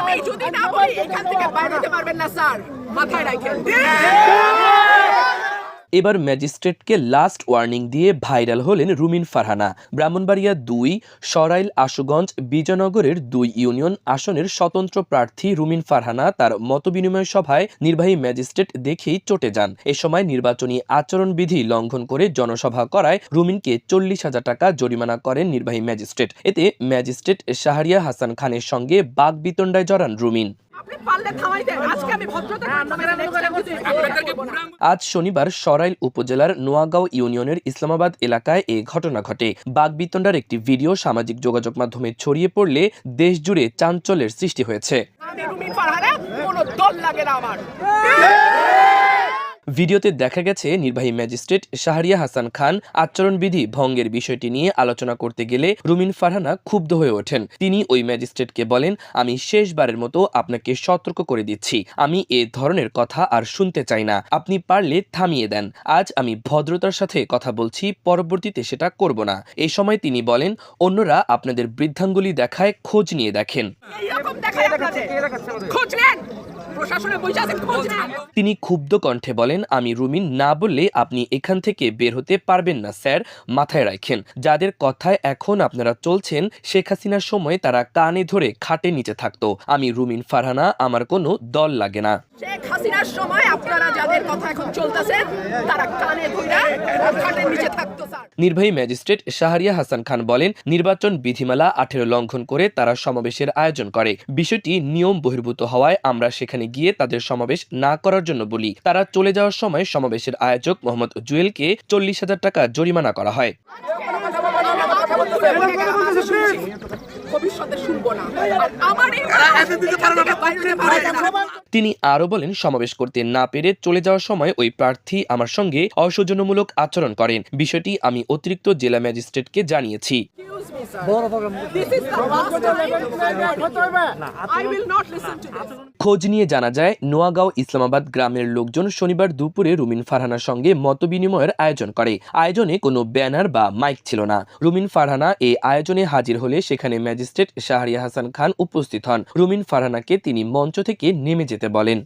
আমি যদি না বলি এখান থেকে বাইরে যেতে পারবেন না স্যার, মাথায় রাখেন। এবার ম্যাজিস্ট্রেটকে লাস্ট ওয়ার্নিং দিয়ে ভাইরাল হলেন রুমিন ফারহানা। ব্রাহ্মণবাড়িয়া ২, সরাইল, আশুগঞ্জ, বিজয়নগরের ২ ইউনিয়ন আসনের স্বতন্ত্র প্রার্থী রুমিন ফারহানা তার মতবিনিময় সভায় নির্বাহী ম্যাজিস্ট্রেট দেখেই চটে যান। এ সময় নির্বাচনী আচরণবিধি লঙ্ঘন করে জনসভা করায় রুমিনকে ৪০,০০০ টাকা জরিমানা করেন নির্বাহী ম্যাজিস্ট্রেট। এতে ম্যাজিস্ট্রেট শাহরিয়া হাসান খানের সঙ্গে বাগবিতণ্ডায় জড়ান রুমিন। আজ শনিবার সরাইল উপজেলার নোয়াগাঁও ইউনিয়নের ইসলামাবাদ এলাকায় এ ঘটনা ঘটে। বাগবিতণ্ডার একটি ভিডিও সামাজিক যোগাযোগ মাধ্যমে ছড়িয়ে পড়লে দেশজুড়ে চাঞ্চল্যের সৃষ্টি হয়েছে। ভিডিওতে দেখা গেছে নির্বাহী ম্যাজিস্ট্রেট শাহরিয়া হাসান খান আচরণবিধি ভঙ্গের বিষয়টি নিয়ে আলোচনা করতে গেলে রুমিন ফারহানা ক্ষুব্ধ হয়ে ওঠেন। তিনি ওই ম্যাজিস্ট্রেটকে বলেন, আমি শেষবারের মতো আপনাকে সতর্ক করে দিচ্ছি, আমি এ ধরনের কথা আর শুনতে চাই না, আপনি পারলে থামিয়ে দেন। আজ আমি ভদ্রতার সাথে কথা বলছি, পরবর্তীতে সেটা করব না। এই সময় তিনি বলেন, অন্যরা আপনাদের বৃদ্ধাঙ্গুলি দেখায়, খোঁজ নিয়ে দেখেন। তিনি ক্ষুব্ধ কণ্ঠে বলেন, আমি রুমিন, না বললে আপনি এখান থেকে বের হতে পারবেন না স্যার, মাথায় রাখেন। যাদের কথায় এখন আপনারা চলছেন, শেখ হাসিনার সময় তারা কানে ধরে খাটের নিচে থাকতো। আমি রুমিন ফারহানা, আমার কোনো দল লাগে না। শেখ হাসিনার সময় আপনারা যাদের কথা এখন চলতেছে তারা কানে ধরে খাটের নিচে থাকতো স্যার। নির্বাহী ম্যাজিস্ট্রেট শাহরিয়া হাসান খান বলেন, নির্বাচন বিধিমালা 18 লঙ্ঘন করে তারা সমাবেশের আয়োজন করে। বিষয়টি নিয়ম বহির্ভূত হওয়ায় আমরা সেখানে গিয়ে তাদের সমাবেশ না করার জন্য বলি। তারা চলে যাওয়ার সময় সমাবেশের আয়োজক মোহাম্মদ জুয়েলকে 40,০০০ টাকা জরিমানা করা হয়। তিনি আরো বলেন, সমাবেশ করতে না পেরে চলে যাওয়ার সময় ওই প্রার্থী আমার সঙ্গে অসৌজন্যমূলক আচরণ করেন। বিষয়টি আমি অতিরিক্ত জেলা ম্যাজিস্ট্রেটকে জানিয়েছি। খোঁজ নিয়ে জানা যায়, নোয়াগাঁও ইসলামাবাদ গ্রামের লোকজন শনিবার দুপুরে রুমিন ফারহানার সঙ্গে মতবিনিময়ের আয়োজন করে। আয়োজনে কোনো ব্যানার বা মাইক ছিল না। রুমিন ফারহানা এই আয়োজনে হাজির হলে সেখানে ম্যাজিস্ট্রেট শাহরিয়া হাসান খান উপস্থিত হন। রুমিন ফারহানাকে তিনি মঞ্চ থেকে নেমে যেতে বলেন।